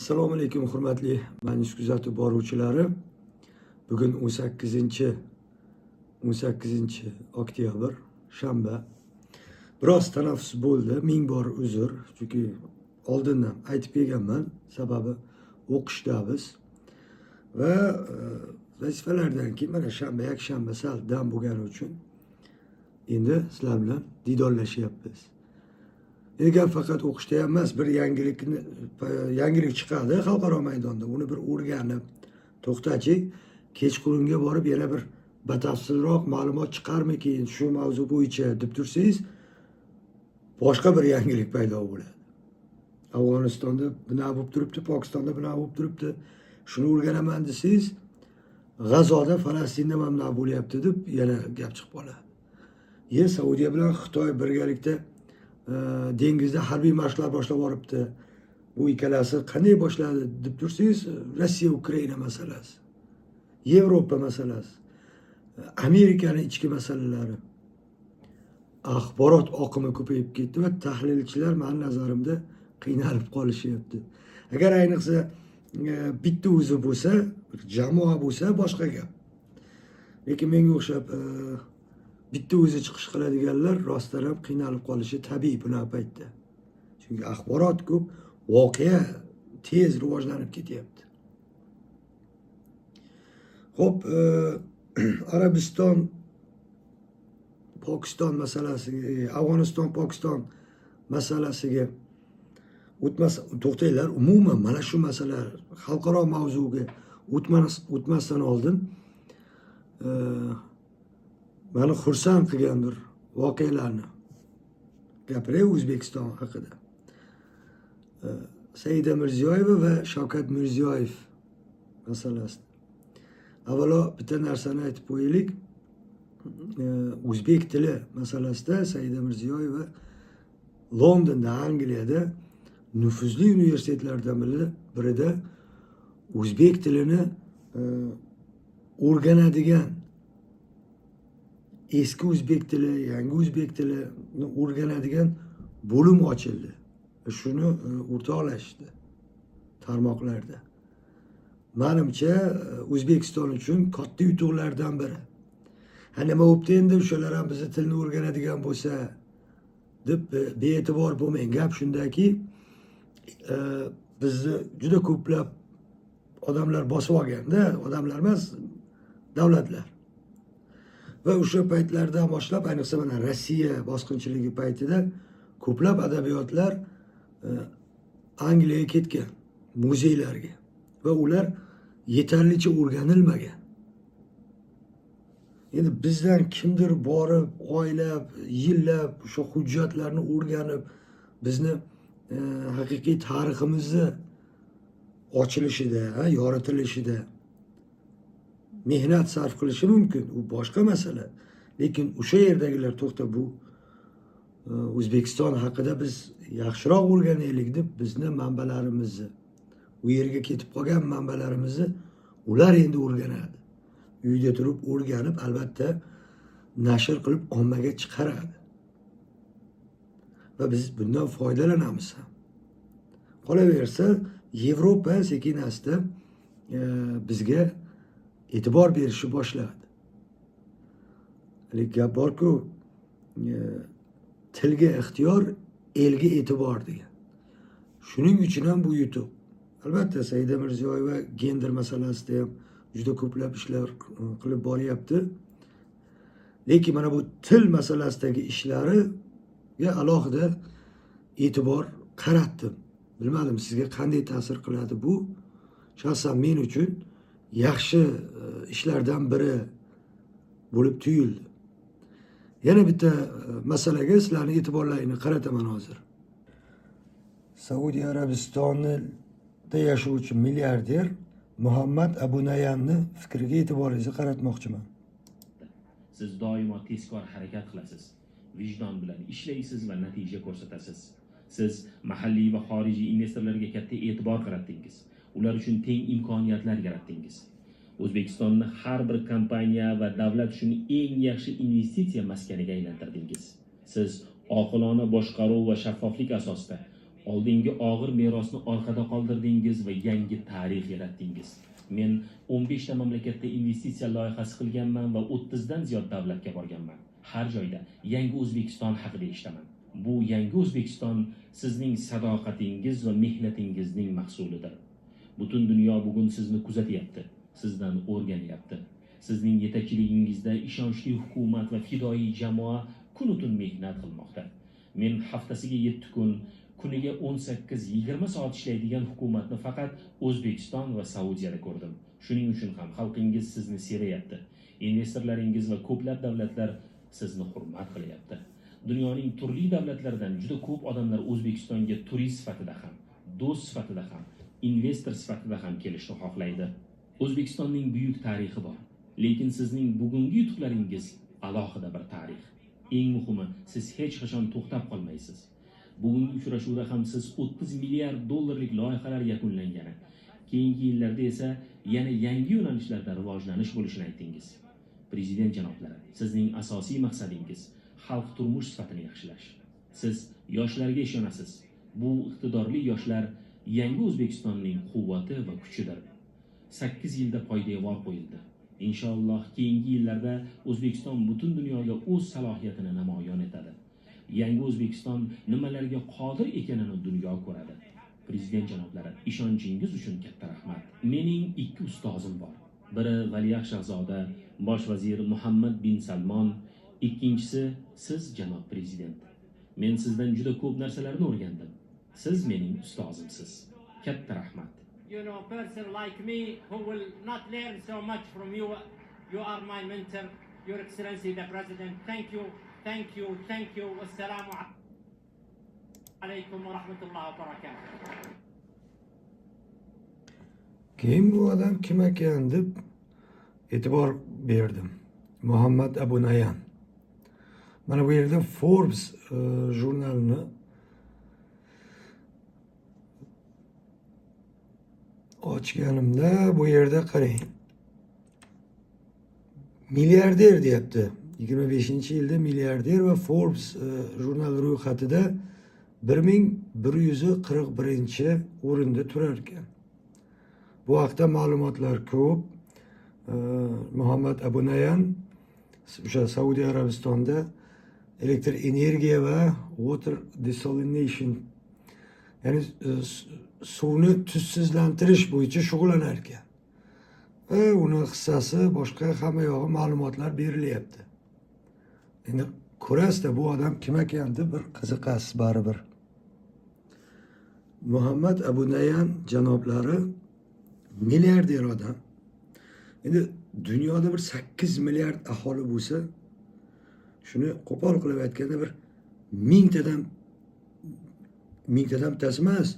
Assalomu alaykum hurmatli majlis kuzatib boruvchilari. Bugun 18 oktyabr shanba. Biroz tanaffus bo'ldi. Ming bor uzr, chunki oldindan aytib kelganman, sababi o'qishdamiz va vazifalardan keyin mana shanba, yakshanba sal dam bo'lgani uchun endi sizlar bilan diydorlashyapmiz. Egar faqat o'qishda emas, bir yangilik chiqadi xalqaro maydonda. Uni bir o'rganib, to'xtachi, kechqurunga borib yana bir batafsilroq ma'lumot chiqarmikin shu mavzu bo'yicha deb tursangiz, boshqa bir yangilik paydo bo'ladi. Afg'onistonda buna bo'lib turibdi, Pokistonda buna bo'lib turibdi. Shuni o'rganaman desangiz, G'azoda, Falastinda ham nima bo'lyapti deb yana gap chiqib qoladi. Saudiya bilan Xitoy birgalikda dengizda harbiy mashqlar boshlab boribdi. Bu ikkalasi qanday boshladi deb tursangiz, Rossiya Ukraina masalasi, Yevropa masalasi, Amerikaning ichki masalalari, axborot oqimi ko'payib ketdi va tahlilchilar mening nazarimda qiynalib qolishyapti. Agar ayniqsa bitta o'zi bo'lsa, jamoa bo'lsa boshqa gap. Lekin menga o'xshab bitta o'zi chiqish qiladiganlar rostdan ham qiynalib qolishi tabiiy bunaqa paytda. Chunki axborot ko'p, voqea tez rivojlanib ketyapti. Xo'p, Arabiston Pokiston masalasiga, Afg'oniston Pokiston masalasiga to'xtanglar. Umuman mana shu masala xalqaro mavzuga o'tmasdan oldin meni xursand qilgan bir voqealarni gapiray O'zbekiston haqida. Saida Mirziyoyeva va Shavkat Mirziyoyev masalasi. Avvalo bitta narsani aytib qo'yaylik. O'zbek tili masalasida Saida Mirziyoyeva Londonda, Angliyada nufuzli universitetlardan birida o'zbek tilini o'rganadigan, eski o'zbek tili, yangi o'zbek tilini o'rganadigan bo'lim ochildi. Shuni o'rtoqlashdi tarmoqlarda. Menimcha O'zbekiston uchun katta yutuqlardan biri. Nima bo'pti endi o'shalar ham bizni tilni o'rganadigan bo'lsa deb bee'tibor bo'lmang. Gap shundaki, bizni juda ko'plab odamlar bosib olganda, odamlar emas, davlatlar. Va o'sha paytlardan boshlab, ayniqsa mana Rossiya bosqinchiligi paytida ko'plab adabiyotlar Angliyaga ketgan, muzeylarga, va ular yetarlicha o'rganilmagan. Endi bizdan kimdir borib, oylab, yillab o'sha hujjatlarni o'rganib, bizni haqiqiy tariximizni ochilishida, yoritilishida mehnat sarf qilishi mumkin. U boshqa masala. Lekin o'sha yerdagilar to'xtab, bu O'zbekiston haqida biz yaxshiroq o'rganaylik deb bizni manbalarimizni, u yerga ketib qolgan manbalarimizni ular endi o'rganadi. Uyda turib o'rganib, albatta nashr qilib ommaga chiqaradi. Va biz bundan foydalanamiz ham. Qolaversa, Yevropa sekin-asta bizga e'tibor berishni boshladi. Lekin gap borku, tilga ixtiyor, elga e'tibor degan. Shuning uchun ham bu yutuq. Albatta Saida Mirziyoyeva gender masalasida ham juda ko'plab ishlar qilib boryapti. Lekin mana bu til masalasidagi ishlariga alohida e'tibor qaratdim. Bilmadim sizga qanday ta'sir qiladi bu. Shaxsan men uchun yaxshi ishlardan biri bo'lib tuyuldi. Yana bitta masalaga sizlarning e'tiborlaringni qarataman hozir. Saudiya Arabistonida yashovchi milliarder Muhammad Abu Nayanni fikriga e'tiboringizni qaratmoqchiman. Siz doimo tezkor harakat qilasiz, vijdon bilan ishlaysiz va natija ko'rsatasiz. Siz mahalliy va xorijiy investorlarga katta e'tibor qaratdingiz. Ular uchun teng imkoniyatlar yaratdingiz. O'zbekistonni har bir kompaniya va davlat uchun eng yaxshi investitsiya maskaniga aylantirdingiz. Siz oqilona boshqaruv va shaffoflik asosida Oldingi og'ir merosni orqada qoldirdingiz va yangi tarix yaratdingiz. Men 15 ta mamlakatda investitsiya loyihasi qilganman va 30 dan ziyod davlatga borganman. Har joyda yangi O'zbekiston haqida eshitaman. Bu yangi O'zbekiston sizning sadoqatingiz va mehnatingizning mahsulidir. Butun dunyo bugun sizni kuzatyapti, sizdan o'rganyapti. Sizning yetakchiligingizda ishonchli hukumat va fidoyi jamoa kun-tun mehnat qilmoqda. Men haftasiga 7 kun, kuniga 18-20 soat ishlaydigan hukumatni faqat O'zbekiston va Saudiyada ko'rdim. Shuning uchun ham xalqingiz sizni sevayapti. Investorlaringiz va ko'plab davlatlar sizni hurmat qilyapti. Dunyoning turli davlatlaridan juda ko'p odamlar O'zbekistonga turist sifatida ham, do'st sifatida ham, investor sifatida ham kelishni xohlaydi. O'zbekistonning buyuk tarixi bor, lekin sizning bugungi yutuqlaringiz alohida bir tarix. Eng muhimi, siz hech qachon to'xtab qolmaysiz. Bugungi uchrashuvda ham siz 30 milliard dollarlik loyihalar yakunlangani, keyingi yillarda esa yana yangi yo'nalishlarda rivojlanish bo'lishini aytdingiz. Prezident janoblari, sizning asosiy maqsadingiz xalq turmush sifatini yaxshilash. Siz yoshlarga ishonasiz. Bu iqtidorli yoshlar yangi O'zbekistonning quvvati va kuchidir. 8 yilda poydevor qo'yildi. Inshaalloh keyingi yillarda O'zbekiston butun dunyoga o'z salohiyatini namoyon etadi. Yangi O'zbekiston nimalarga qodir ekanini dunyo ko'radi. Prezident janoblari, ishonchingiz uchun katta rahmat. Mening 2 ustozim bor. Biri Valiahd Shahzoda, bosh vazir Muhammad bin Salmon, ikkinchisi siz janob prezident. Men sizdan juda ko'p narsalarni o'rgandim. Siz mening ustozimsiz. Katta rahmat. You know, a person like me who will not learn so much from you. You are my mentor, Your Excellency the President. Thank you, thank you, thank you. Assalamu alaikum wa rahmatullahi wa barakatuh. Keyin bu odam kim ekan deb e'tibor berdim. Muhammad Abu Nayan. Mana bu yerda Forbes jurnalini ochganimda bu yerda qarang. Milliarder deyapti. 25-yilda milliarder va Forbes jurnal ro'yxatida 1141-o'rinda turar ekan. Bu haqda ma'lumotlar ko'p. Muhammad Abu Nayan o'sha Saudiya Arabistonda elektr energiya va water desalination, ya'ni suvni tuzsizlantirish bo'yicha shug'ullanar ekan. Va uni hissasi boshqa hamma yog'i ma'lumotlar berilyapti. Endi ko'rasizda bu odam kim ekan deb bir qiziqasiz baribir. Muhammad Abu Nayan janoblari milliarder odam. Endi dunyoda bir 8 milliard aholi bo'lsa, shuni qo'pol qilib aytganda bir mingtadan bittasi emas,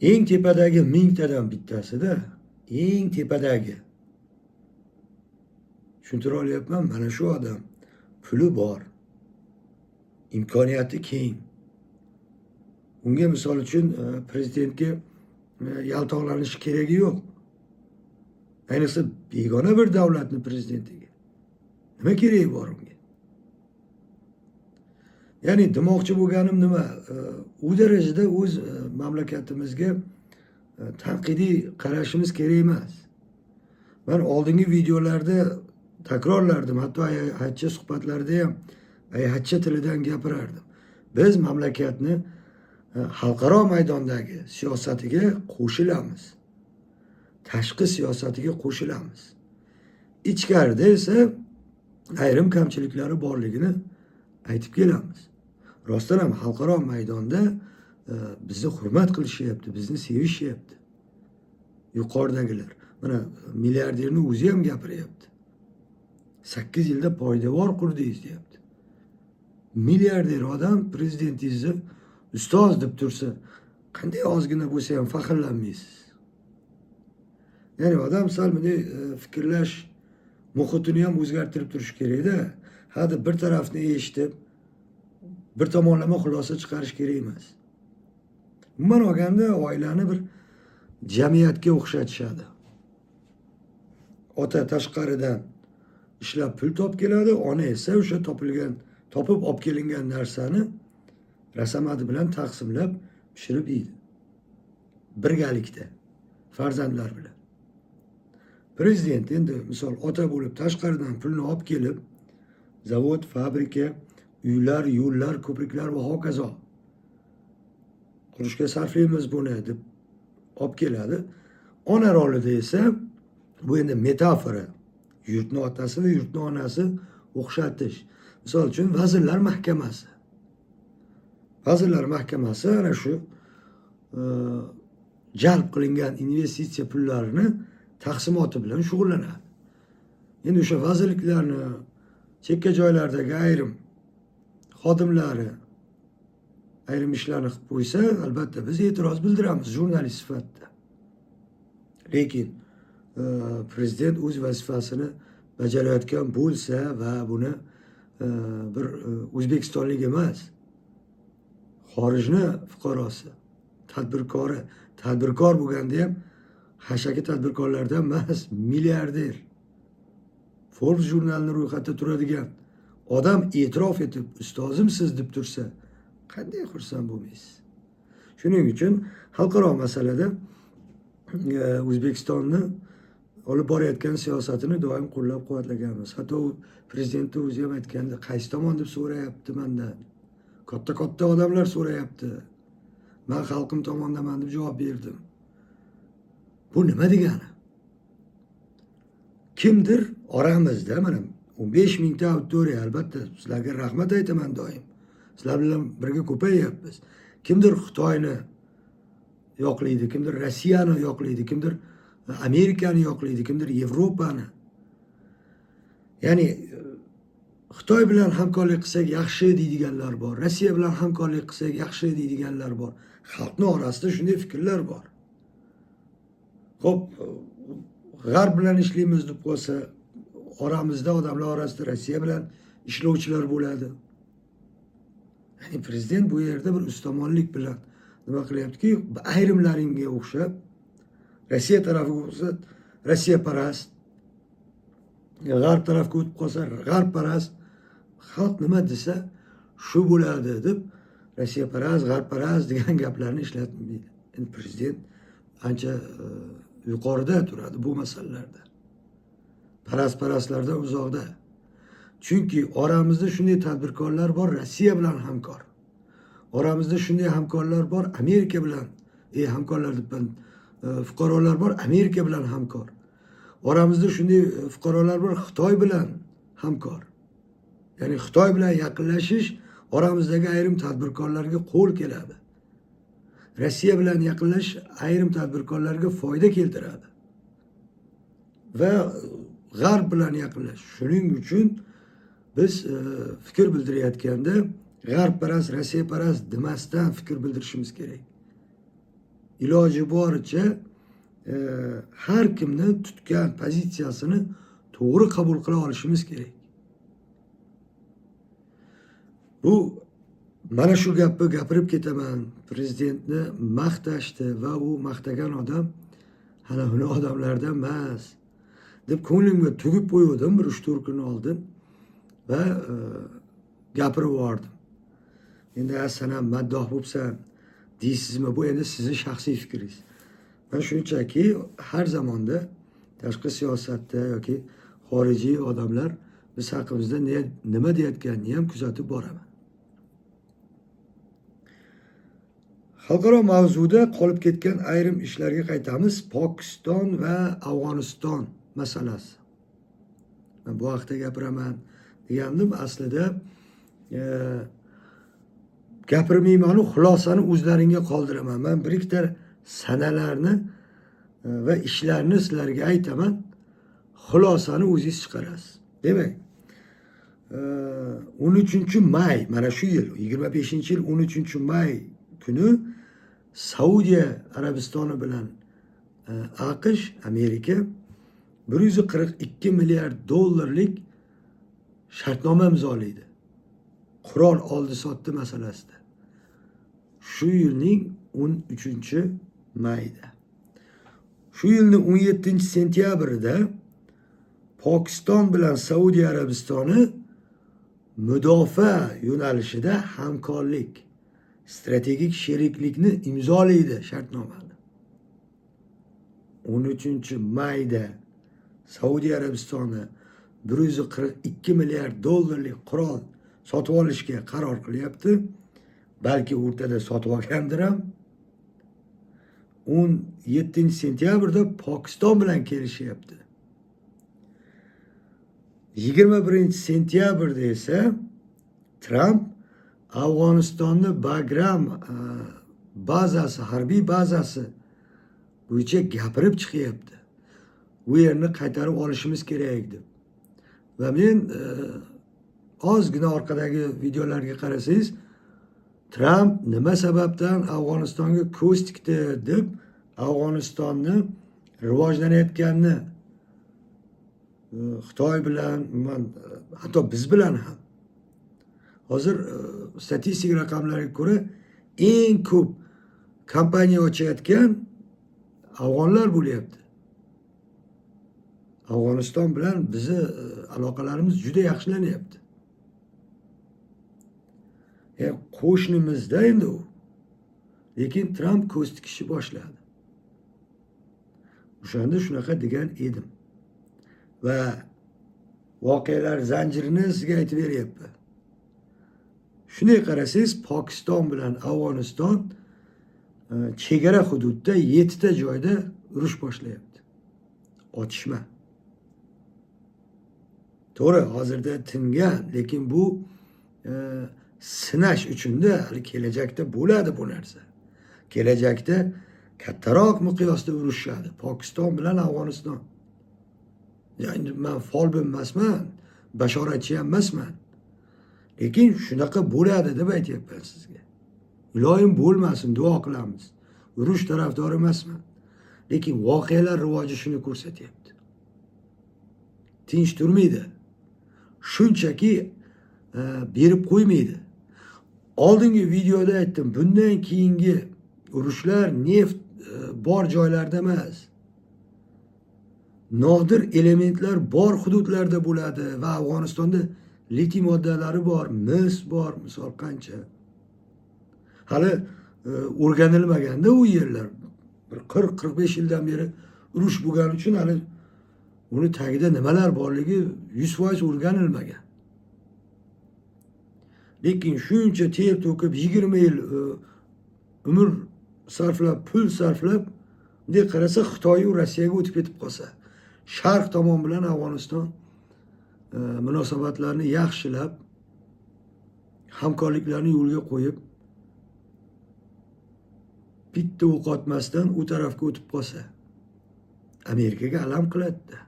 eng tepadagi mingtadan bittasida, eng tepadagi. Tushuntira olyapman, mana shu odam puli bor, imkoniyati keng. Unga misol uchun prezidentga yaltoqlanish keragi yo'q. Ayniqsa begona bir davlatning prezidentiga. Nima keragi bor unga? Ya'ni demoqchi bo'lganim nima? U darajada o'z mamlakatimizga tanqidiy qarashimiz kerak emas. Men oldingi videolarda takrorlardim, hatto ayhatcha suhbatlarda ham ayhatcha tilidan gapirardim. Biz mamlakatni xalqaro maydondagi siyosatiga qo'shilamiz. Tashqi siyosatiga qo'shilamiz. Ichkarida esa ayrim kamchiliklari borligini aytib kelamiz. Rostdan ham xalqaro maydonda bizni hurmat qilishyapti, bizni sevishyapti. Yuqoridagilar. Mana milliarderning o'zi ham gapiryapti. 8 yilda poydevor qurdingiz deyapti. Milliarder odam prezidentingizni ustoz deb tursa, qanday ozgina bo'lsa ham faxrlanmaysiz. Ya'ni odam sal bunday fikrlash muhitini ham o'zgartirib turish kerak-da. Hadi bir tarafni eshitib, bir tomonlama xulosa chiqarish kerak emas. Umuman olganda oilani bir jamiyatga o'xshatishadi. Ota tashqaridan ishlab pul topib keladi, ona esa o'sha topib olib kelingan narsani rasamati bilan taqsimlab pishirib yeydi. Birgalikda farzandlar bilan. Prezident endi misol ota bo'lib tashqaridan pulni olib kelib, zavod, fabrika, uylar, yo'llar, ko'priklar va hokazo qurishga sarflaymiz buni deb olib keladi. Ona rolida esa bu endi metafora. Yurtni otasi va yurtni onasi o'xshatish. Misol uchun Vazirlar Mahkamasi. Vazirlar Mahkamasi ana shu jalb qilingan investitsiya pullarini taqsimoti bilan shug'ullanadi. Endi o'sha vazirliklarni chekka joylardagi ayrim xodimlari ayrim ishlarni qilib qo'ysa, albatta biz e'tiroz bildiramiz jurnalist sifatida. Lekin prezident o'z vazifasini bajarayotgan bo'lsa va buni bir o'zbekistonlik emas, xorijni fuqarosi, tadbirkor bo'lganda ham hashaki tadbirkorlardan emas, milliarder. Forbes jurnalining ro'yxatida turadigan odam e'tirof etib, ustozim siz deb tursa, qanday xursand bo'lmaysiz? Shuning uchun xalqaro masalada O'zbekistonni olib borayotgan siyosatini doim qo'llab-quvvatlaganmiz. Hatto prezidentning o'zi ham aytganda, qaysi tomon deb so'rayapti mendan. Katta odamlar so'rayapti. Men xalqim tomondaman deb javob berdim. Bu nima degani? Kimdir oramizda, mana 15 mingta auditoriya, albatta sizlarga rahmat aytaman doim. Sizlar bilan birga ko'payyapmiz. Kimdir Xitoyni yoqlaydi, kimdir Rossiyani yoqlaydi, kimdir Amerikani yoqlaydi, kimdir Yevropani. Ya'ni Xitoy bilan hamkorlik qilsak yaxshi deydiganlar bor, Rossiya bilan hamkorlik qilsak yaxshi deydiganlar bor. Xalqning orasida shunday fikrlar bor. Xo'p, G'arb bilan ishlaymiz deb qo'ysa, oramizda odamlar orasida Rossiya bilan ishlovchilar bo'ladi. Ya'ni prezident bu yerda bir ustomonlik bilan nima qilyaptiki, ayrimlaringga o'xshab Rossiya tarafiga o'tsa Rossiya parast, G'arb tarafga o'tib qolsa G'arb parast, xalq nima desa shu bo'ladi deb Rossiya parast, G'arb parast degan gaplarni ishlatmaydi. Endi prezident ancha yuqorida turadi bu masalalarda. Parastlardan uzoqda. Chunki oramizda shunday tadbirkorlar bor, Rossiya bilan hamkor. Oramizda shunday hamkorlar bor, Amerika bilan, hamkorlar deb fuqarolar bor, Amerika bilan hamkor. Oramizda shunday fuqarolar bor, Xitoy bilan hamkor. Ya'ni Xitoy bilan yaqinlashish oramizdagi ayrim tadbirkorlarga qo'l keladi. Rossiya bilan yaqinlashish ayrim tadbirkorlarga foyda keltiradi. Va G'arb bilan yaqinlashish. Shuning uchun biz fikr bildirayotganda G'arb parast, Rossiya parast demasdan fikr bildirishimiz kerak. Iloji boricha har kimni tutgan pozitsiyasini to'g'ri qabul qila olishimiz kerak. Bu mana shu gapni gapirib ketaman. Prezidentni maqtashdi va u maqtagan odam hali uni odamlardan emas deb ko'nglimga tugib qo'ydim bir 3-4 kun oldin va gapirib yubordim. Endi sen ham maddoh bo'lsan deysizmi? Bu endi sizning shaxsiy fikringiz. Men shunchaki har zamonda tashqi siyosatda yoki xorijiy odamlar biz haqimizda nima deyotganini ham kuzatib boraman. Xalqaro mavzuda qolib ketgan ayrim ishlarga qaytamiz. Pokiston va Afg'oniston masalasi. Men bu haqda gapiraman degandim. Aslida gapirmayman, xulosani o'zlaringga qoldiraman. Men bir ikkita sanalarni va ishlarni sizlarga aytaman. Xulosani o'zingiz chiqarasiz. Demak, 13-may, mana shu yil 25-yil 13-may kuni Saudiya Arabistoni bilan AQSh, Amerika 142 milliard dollarlik shartnoma imzolaydi. Qurol oldi-sotdi masalasida. Shu yilning 13-mayda. Shu yilning 17-sentyabrida Pokiston bilan Saudiya Arabistoni mudofaa yo'nalishida hamkorlik strategik sheriklikni imzolaydi shartnomani. 13-mayda Saudiya Arabistoni 142 milliard dollarlik qurol sotib olishga qaror qilyapti. Balki o'rtada sotib olgandir ham. 17-sentyabrda Pokiston bilan kelishyapti. 21-sentyabrda esa Trump Afg'onistonni Bagram bazasi, harbiy bazasi bo'yicha gapirib chiqyapti. Bu yerni qaytarib olishimiz kerak deb. Va men ozgina orqadagi videolarga qarasangiz, Trump nima sababdan Afg'onistonga ko'z tikdi deb Afg'onistonni rivojlanayotganini Xitoy bilan, hatto biz bilan ham hozir statistik raqamlarga ko'ra eng ko'p kompaniya ochayotgan afg'onlar bo'lyapti. Afg'oniston bilan bizni aloqalarimiz juda yaxshilanyapti. Qo'shnimizda endi u. Lekin Trump ko'z tikishni boshladi. O'shanda shunaqa degan edim. Va voqealar zanjirini sizga aytib beryapman. Shunday qarasangiz, Pokiston bilan Afg'oniston chegara hududda 7 ta joyda urush boshlayapti. Otishma. To'g'ri, hozirda tingan, lekin bu sinash uchunda kelajakda bo'ladi bu narsa. Kelajakda kattaroq miqyosda urushadi Pokiston bilan Afg'oniston. Yani men folbin emasman, bashoratchi ham emasman. Lekin shunaqa bo'ladi deb aytyapman sizga. Iloyim bo'lmasin, duo qilamiz. Urush tarafdori emasman. Lekin voqealar rivoji shuni ko'rsatyapti. Tinch turmaydi. Shunchaki berib qo'ymaydi. Oldingi videoda aytdim, bundan keyingi urushlar neft bor joylarda emas. Nodir elementlar bor hududlarda bo'ladi va Afg'onistonda litiy moddalari bor, mis bor, misol qancha. Hali o'rganilmaganda u yerlar. 40-45 yildan beri urush bo'lgani uchun hali uni tagida nimalar borligi 100% o'rganilmagan. Lekin shuncha ter to'kib 20 yil umr sarflab, pul sarflab, bunday qarasa Xitoy va Rossiyaga o'tib ketib qolsa, Sharq tomon bilan Afg'oniston munosabatlarni yaxshilab, hamkorliklarni yo'lga qo'yib, bitta o'q otmasdan u tarafga o'tib qolsa, Amerikaga alam qiladi.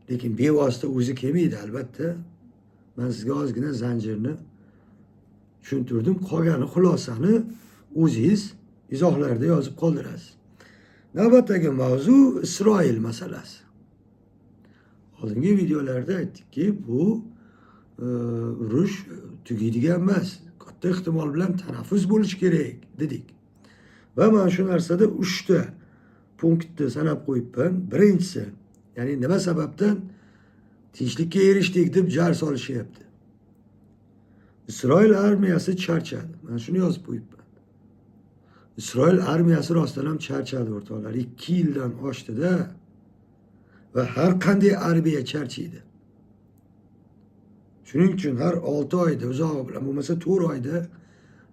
Lekin bevosita o'zi kelmaydi albatta. Men sizga ozgina zanjirni tushuntirdim. Qolgani xulosani o'zingiz izohlarda yozib qoldirasiz. Navbatdagi mavzu Isroil masalasi. Oldingi videolarda aytdikki, bu urush tugaydigan emas. Katta ehtimol bilan tanaffus bo'lishi kerak dedik. Va men shu narsada 3 ta punktni sanab qo'yibman. Birinchisi, ya'ni nima sababdan tinchlikka erishdik deb jar solishyapti. Isroil armiyasi charchadi. Men shuni yozib qo'yibman. Isroil armiyasi rostdan ham charchadi o'rtoqlar. 2 yildan oshdida va har qanday armiya charchaydi. Shuning uchun har 6 oyda, uzog'i bilan bo'lmasa 4 oyda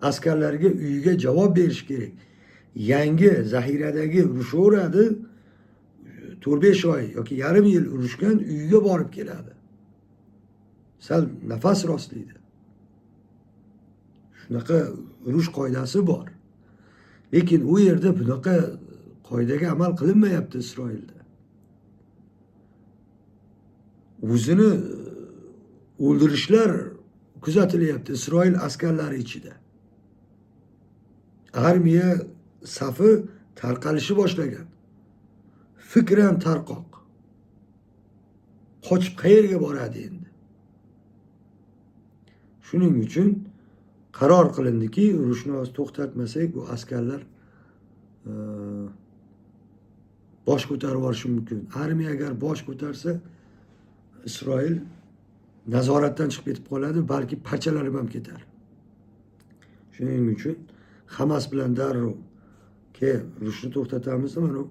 askarlarga uyiga javob berish kerak. Yangi zaxiradagi urushaveradi, 4-5 oy yoki yarim yil urushgan uyiga borib keladi. Sal nafas rostlaydi. Shunaqa urush qoidasi bor. Lekin u yerda bunaqa qoidaga amal qilinmayapti Isroilda. O'zini o'ldirishlar kuzatilyapti Isroil askarlari ichida. Armiya safi tarqalishni boshlagan. Fikran tarqoq. Qochib qayerga boradi endi? Shuning uchun qaror qilindiki, urushni to'xtatmasak, bu askarlar bosh ko'tarib olishi mumkin. Armiya agar bosh ko'tarsa, Isroil nazoratdan chiqib ketib qoladi, balki parchalanib ham ketar. Shuning uchun Hamas bilan darrov urushni to'xtatamiz, mana u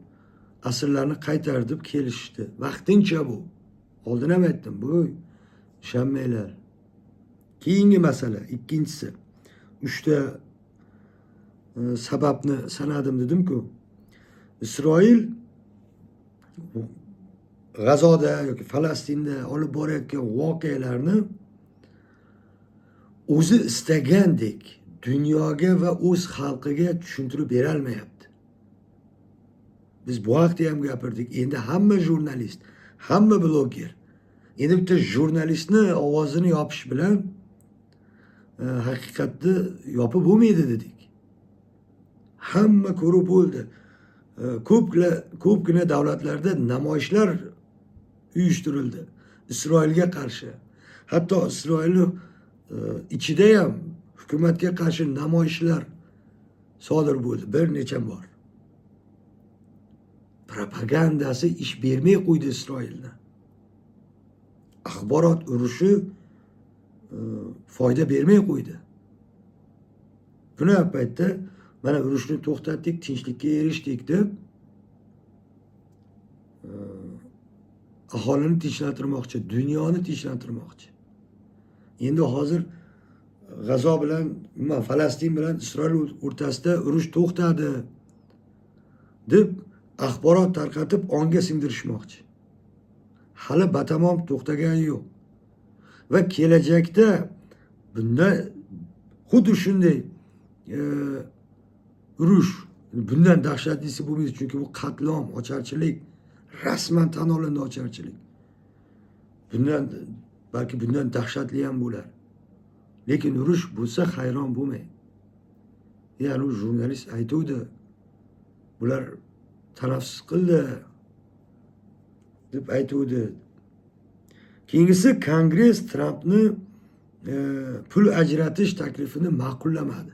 asirlarni qaytar deb kelishdi. Vaqtincha bu. Oldin ham aytdim, bu ishonmanglar. Keyingi masala, ikkinchisi. 3 ta sababni sanadim dedim-ku. Isroil G'azoda yoki Falastinda olib borayotgan voqealarni o'zi istagandek dunyoga va o'z xalqiga tushuntirib bera olmayapti. Biz bu haqda ham gapirdik. Endi hamma jurnalist, hamma bloger, endi bitta jurnalistni ovozini yopish bilan haqiqatni yopib bo'lmaydi dedik. Hamma ko'rib bo'ldi. Ko'pgina davlatlarda namoyishlar uyushtirildi Isroilga qarshi. Hatto Isroilning ichida ham hukumatga qarshi namoyishlar sodir bo'ldi bir necha bor. Propagandasi ish bermay qo'ydi Isroilni. Axborot urushi foyda bermay qo'ydi. Buni paytda mana urushni to'xtatdik, tinchlikka erishdik deb aholini tinchlantirmoqchi, dunyoni tinchlantirmoqchi. Endi hozir G'azo bilan, Falastin bilan Isroil o'rtasida urush to'xtadi deb axborot tarqatib onga singdirishmoqchi. Hali batamom to'xtagani yo'q. Va kelajakda bunda xuddi shunday urush bundan dahshatlisi bo'lmaydi, chunki bu qatlom, ocharchilik, rasman tan olindi ocharchilik. Balki bundan dahshatli ham bo'lar. Lekin urush bo'lsa hayron bo'lmang. Ya'ni jurnalist aytuvdi, bular tanaffus qildi deb aytuvdi. Keyingisi, Kongress Trampni pul ajratish taklifini ma'qullamadi.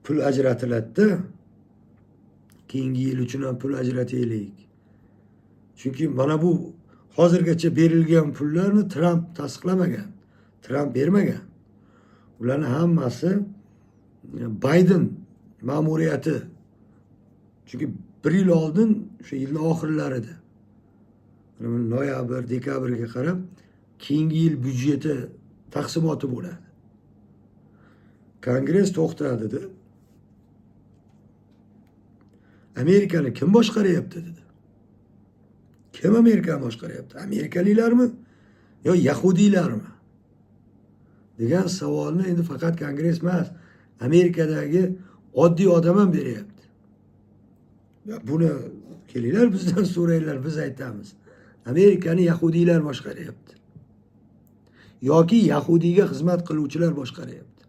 Pul ajratiladi. Keyingi yil uchun ham pul ajrataylik. Chunki mana bu hozirgacha berilgan pullarni Trump tasdiqlamagan. Trump bermagan. Ularni hammasi Biden ma'muriyati. Chunki 1 yil oldin, o'sha yilning oxirlarida, noyabr, dekabrga qarab keyingi yil byudjeti taqsimoti bo'ladi. Kongress to'xtadi dedi. Amerikani kim boshqaryapti dedi. Kim Amerikani boshqaryapti? Amerikaliklarmi yo yahudiylarmi? Degan savolni endi faqat Kongress emas, Amerikadagi oddiy odam ham beryapti. Buni kelinglar bizdan so'ranglar, biz aytamiz. Amerikani yahudiylar boshqaryapti. Yoki yahudiyga xizmat qiluvchilar boshqaryapti.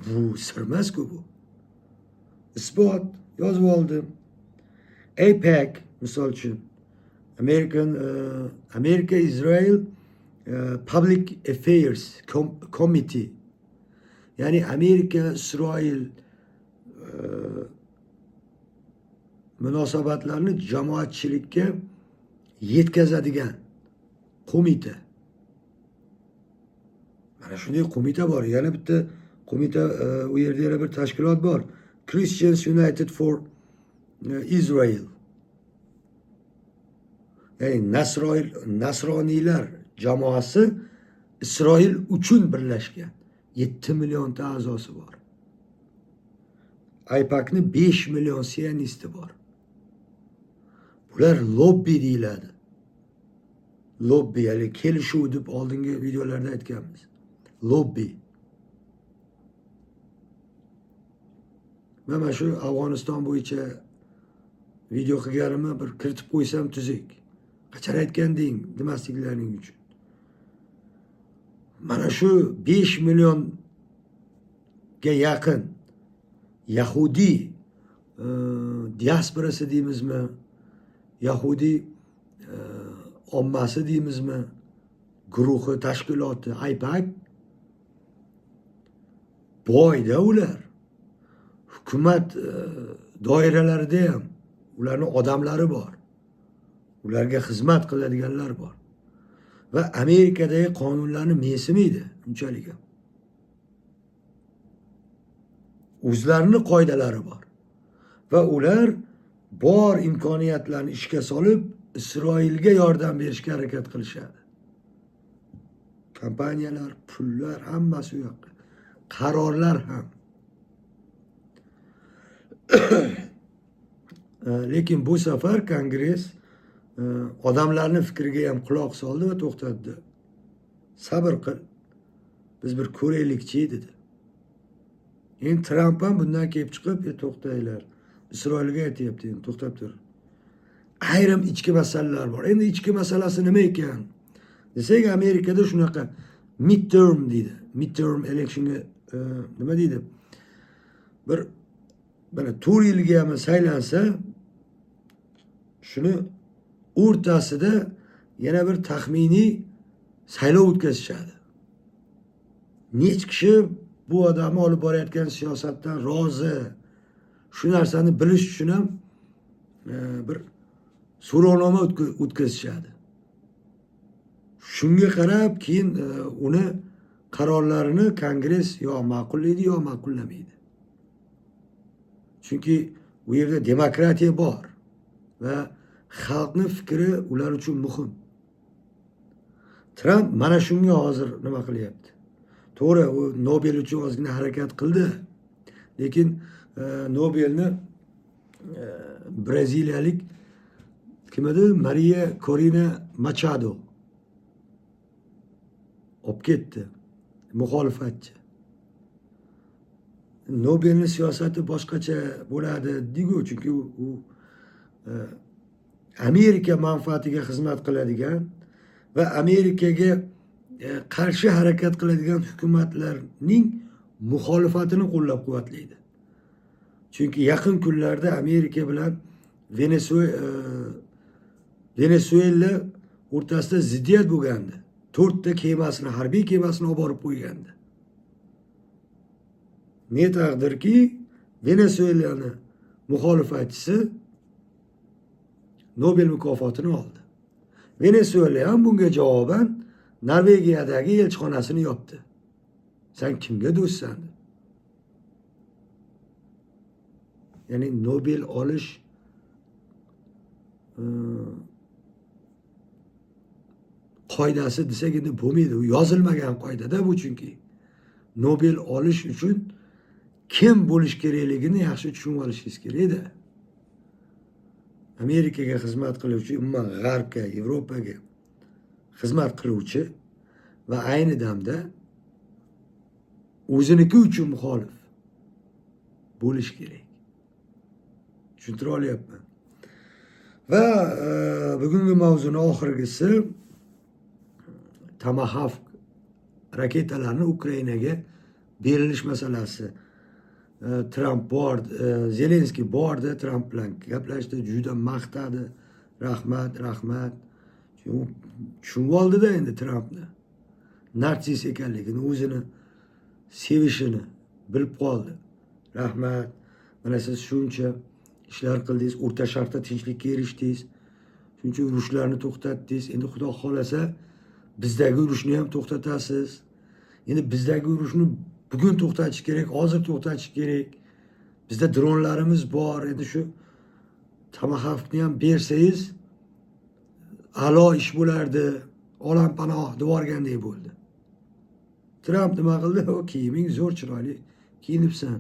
Bu sir emas-ku bu. Isbot yozib oldim. AIPAC misol uchun America Israel Public Affairs Committee, ya'ni Amerika Isroil munosabatlarni jamoatchilikka yetkazadigan qo'mita. Mana shunday qo'mita bor. Yana bitta qo'mita, u yerda yana bir tashkilot bor. Christians United for Israel. Ya'ni nasroniylar jamoasi Isroil uchun birlashgan. 7 millionta a'zosi bor. AIPAC'ni 5 million sionisti bor. Bular lobbi deyiladi. Lobbi, ya'ni kelishuv deb oldingi videolarda aytganmiz. Lobbi. Mana shu Afg'oniston bo'yicha video qilganimni bir kiritib qo'ysam tuzuk. Qachon aytganding demasliklaring uchun. Mana shu 5 millionga yaqin Yahudi diasporasi deymizmi, Yahudi ommasi deymizmi, guruhi, tashkiloti, AIPAC boyda ular. Hukumat doiralarida ham ularning odamlari bor. Ularga xizmat qiladiganlar bor. va Amerikadagi qonunlarni mensimaydi unchalik ham. O'zlarini qoidalari bor va ular bor imkoniyatlarni ishga solib Isroilga yordam berishga harakat qilishadi. Kompaniyalar, pullar hammasi u yoqda. Qarorlar ham. Lekin bu safar Kongress odamlarni fikriga ham quloq soldi va to'xtatdi. Sabr qil. Biz bir ko'raylikchi dedi. Endi Tramp ham bundan kelib chiqib, to'xtanglar. Isroilga aytyapti, endi to'xtab tur. Ayrim ichki masalalar bor. Endi ichki masalasi nima ekan? Desak, Amerikada shunaqa midterm deydi. Midterm electionga nima deydi? Bir mana 4 yilga ham saylansa, shuni o'rtasida yana bir taxminiy saylov o'tkazishadi. Nech kishi bu odamni olib borayotgan siyosatdan rozi, shu narsani bilish uchun ham bir so'rovnoma o'tkazishadi. Shunga qarab keyin uni qarorlarini Kongress yo ma'qullaydi yo ma'qullamaydi. Chunki bu yerda demokratiya bor va xalqning fikri ular uchun muhim. Tramp mana shunga hozir nima qilyapti? To'g'ri, u Nobel uchun ozgina harakat qildi. Lekin Nobelni braziliyalik kim edi? Maria Corina Machado olib ketdi. Muxolifatchi. Nobelning siyosati boshqacha bo'ladi deygu, chunki u Amerika manfaatiga xizmat qiladigan va Amerikaga qarshi harakat qiladigan hukumatlarning muxolifatini qo'llab-quvvatlaydi. Chunki yaqin kunlarda Amerika bilan Venesuela o'rtasida ziddiyat bo'lgandi. 4 ta kemasini, harbiy kemasini olib borib qo'ygandi. Ne taqdirki, Venesuelani muxolifatchisi Nobel mukofotini oldi. Venesuela ham bunga javoban Norvegiyadagi elchixonasini yopdi. Sen kimga do'stsan? Ya'ni Nobel olish qoidasi desak endi bo'lmaydi. U yozilmagan qoidada bu, chunki Nobel olish uchun kim bo'lish kerakligini yaxshi tushunib olishingiz kerak-da. Amerikaga xizmat qiluvchi, umuman G'arbga, Yevropaga xizmat qiluvchi va ayni damda o'ziniki uchun muxolif bo'lish kerak. Tushuntira olyapman. Va bugungi mavzuni oxirgisi Tomahawk raketalarni Ukrainaga berilish masalasi. Tramp bordi, Zelenskiy bordi, Tramp bilan gaplashdi, juda maqtadi. Rahmat. Tushunib oldida endi Trampni. Narsis ekanligini, o'zini sevishini bilib qoldi. Rahmat. Mana siz shuncha ishlar qildingiz, O'rta Sharqda tinchlikka erishdingiz. Shuncha urushlarni to'xtatdingiz. Endi Xudo xolasa bizdagi urushni ham to'xtatasiz. Endi bizdagi urushni bugun to'xtatish kerak, hozir to'xtatish kerak. Bizda dronlarimiz bor. Endi shu Tomahawkni ham bersangiz a'lo ish bo'lardi. Olam panoh devorgandek bo'ldi. Tramp nima qildi? O kiyiming zo'r, chiroyli kiyinibsan.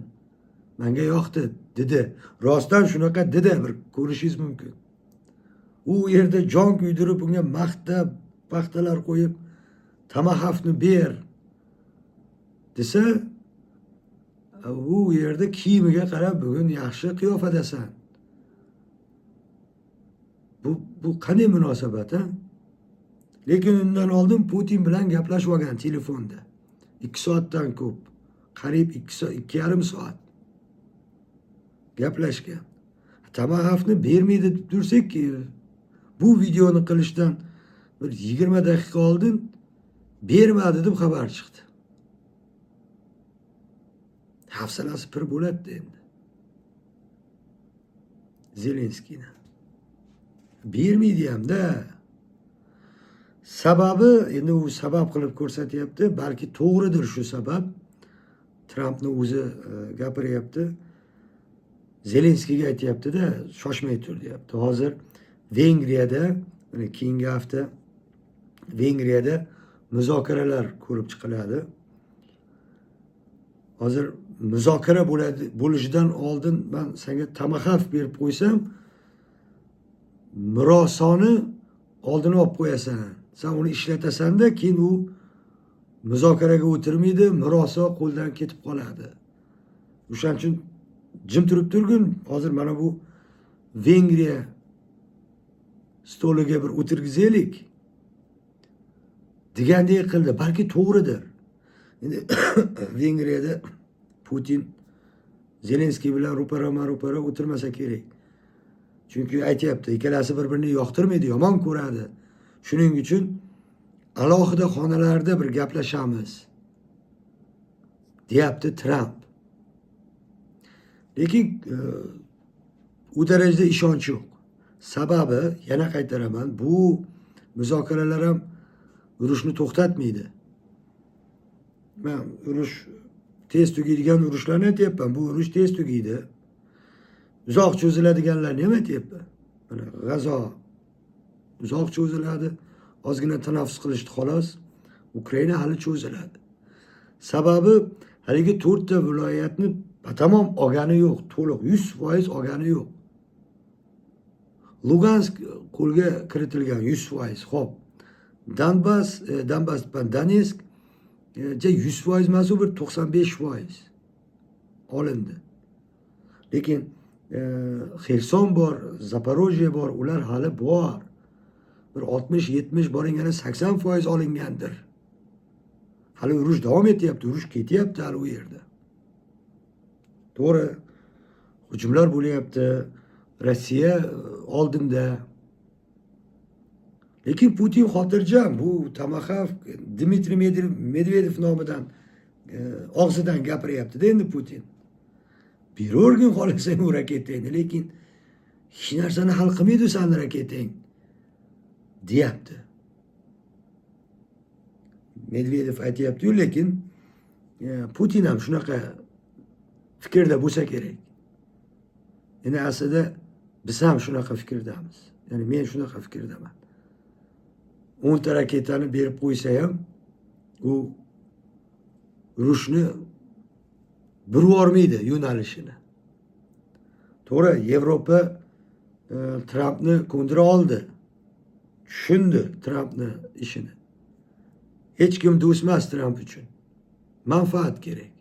Menga yoqdi dedi. Rostdan shunaqa dedi, bir ko'rishingiz mumkin. U yerda jon kuydirib unga paxtalar qo'yib Tomahawkni ber desa, u yerda kiyimiga qarab bugun yaxshi qiyofadasan. Bu qanday munosabat, ha? Lekin undan oldin Putin bilan gaplashib olgan telefonda. 2 soatdan ko'p, qariyb 2,5 soat gaplashgan. Tomahawkni bermaydi deb tursak-ki, bu videoni qilishdan bir 20 daqiqa oldin bermadi deb xabar chiqdi. Hafsalasi pir bo'ladi endi. Zelenskiyni bermaydi ham-da. Sababi, endi u sabab qilib ko'rsatyapti, balki to'g'ridir shu sabab. Trampni o'zi gapiryapti. Zelenskiyga aytyapti-da, shoshmay tur deyapti. Hozir Vengriyada, mana keyingi hafta Vengriyada muzokaralar ko'rib chiqiladi. Hozir muzokara bo'lishidan oldin men senga tomahawk berib qo'ysam, murosoni oldini olib qo'yasan. Sen uni ishlatasan-da, keyin u muzokaraga o'tirmaydi, murosa qo'ldan ketib qoladi. O'shaning uchun jim turib turgin. Hozir mana bu Vengriya stoliga bir o'tirgizaylik degandek qildi. Balki to'g'ridir. Endi Vengriyada Putin Zelenskiy bilan ro'para o'tirmasa kerak. Chunki aytyapti, ikkalasi bir-birini yoqtirmaydi, yomon ko'radi. Shuning uchun alohida xonalarda bir gaplashamiz, deyapti Tramp. Lekin u darajada ishonch yo'q. Sababi, yana qaytaraman, bu muzokaralar ham urushni to'xtatmaydi. Men urush tez tugaydigan urushlarni aytyapman. Bu urush tez tugaydi. Uzoq cho'ziladiganlarni ham aytyapman. Mana G'azo uzoq cho'ziladi. Ozgina tanaffus qilishdi xolos. Ukraina hali cho'ziladi. Sababi, haligi 4 ta viloyatni batamom olgani yo'q, to'liq 100% olgani yo'q. Lugansk qo'lga kiritilgan 100%. Xo'p. Donetsk 100% emas, bir 95% olindi. Lekin Xerson bor, Zaporojye bor, ular hali bor. Bir 60-70 boringani 80% olingandir. Hali urush davom etyapti, urush ketyapti hali u yerda. To'g'ri, hujumlar bo'lyapti, Rossiya oldinda. Lekin Putin xotirjam. Bu tomahawk Dmitriy Medvedev nomidan og'zidan gapiryapti-da endi Putin. Berorgin xolasang u raketangni, lekin hech narsani hal qilmaydi seni raketang, deyapti. Medvedev aytyapti-yu, lekin Putin ham shunaqa fikrda bo'lsa kerak. Endi aslida biz ham shunaqa fikrdamiz. Ya'ni men shunaqa fikrdaman. 10 ta raketani berib qo'ysa ham u urushni burvormaydi yo'nalishini. To'g'ri, Yevropa Trampni ko'ndira oldi. Tushundi Trampni ishini. Hech kim do'st emas Tramp uchun. Manfaat kerak.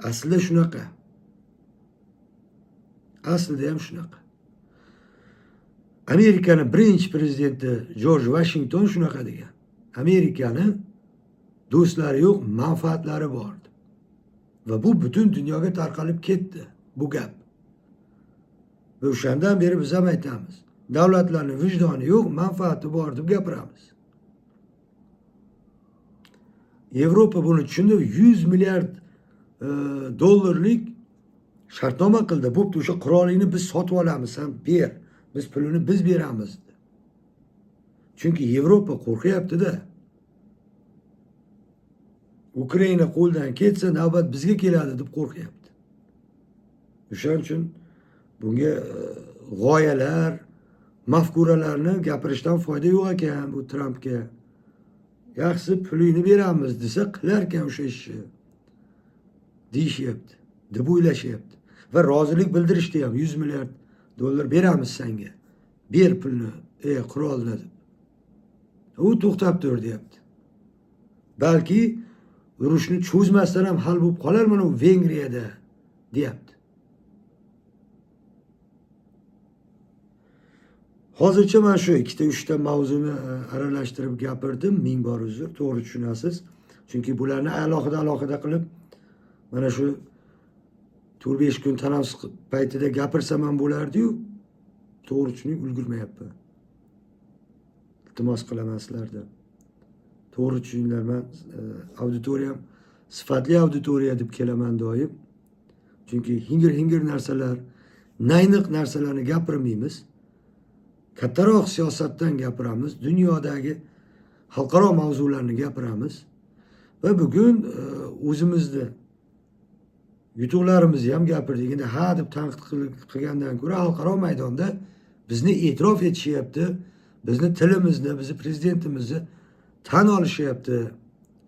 Aslida shunaqa. Aslida ham shunaqa. Amerikani birinchi prezidenti Jorj Vashington shunaqa degan. Amerikani do'stlari yo'q, manfaatlari bor. Va bu butun dunyoga tarqalib ketdi bu gap. Va o'shandan beri biz ham aytamiz. Davlatlarning vijdoni yo'q, manfaati bor deb gapiramiz. Yevropa buni tushundi, 100 milliard dollarlik shartnoma qildi. Bo'pti, o'sha qurolingni biz sotib olamiz, sen ber. Biz pulini biz beramiz. Chunki Yevropa qo'rqyapti-da. Ukraina qo'ldan ketsa, navbat bizga keladi deb qo'rqyapti. O'shaning uchun bunga g'oyalar, mafkuralarni gapirishdan foyda yo'q ekan bu Trampga. Yaxshi pulini beramiz desa, qilar ekan o'sha ishni. Deyishyapti, deb o'ylashyapti. Va rozilik bildirishdi ham, 100 milliard dollar beramiz senga. Ber pulni, qurolni deb. U to'xtab tur deyapti. Balki urushni cho'zmasdan ham hal bo'lib qolar mana u Vengriyada, deyapti. Hozircha men shu 2-3 ta mavzuni aralashtirib gapirdim, ming bor uzr, to'g'ri tushunasiz. Chunki bularni alohida qilib mana shu 4-5 kun tanaffus paytida gapirsam ham bo'lardi-yu, to'g'ri tushunib ulgurmayapman. Iltimos qilaman sizlardan. To'g'ri tushuninglar, men auditoriyam sifatli auditoriya deb kelaman doim. Chunki hingir narsalar, nayniq narsalarni gapirmaymiz. Kattaroq siyosatdan gapiramiz. Dunyodagi xalqaro mavzularni gapiramiz va bugun o'zimizni yutuqlarimizni ham gapirdik. Endi ha deb tanqid qilgandan ko'ra xalqaro maydonda bizni e'tirof etishyapti, bizni tilimizni, bizni prezidentimizni tan olishyapti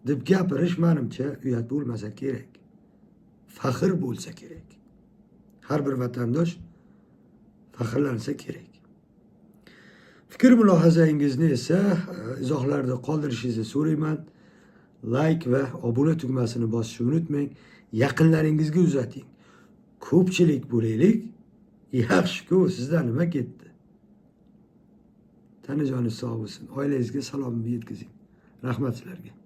deb gapirish menimcha uyat bo'lmasa kerak. Faxr bo'lsa kerak. Har bir vatandosh faxrlansa kerak. Fikr mulohazangizni esa izohlarda qoldirishingizni so'rayman. Like va obuna tugmasini bosishni unutmang. Yaqinlaringizga uzating. Ko'pchilik bo'laylik. Yaxshi-ku, sizdan nima ketdi? Tanajoningiz sog' bo'lsin. Oilangizga salomimni yetkazing. Rahmat sizlarga.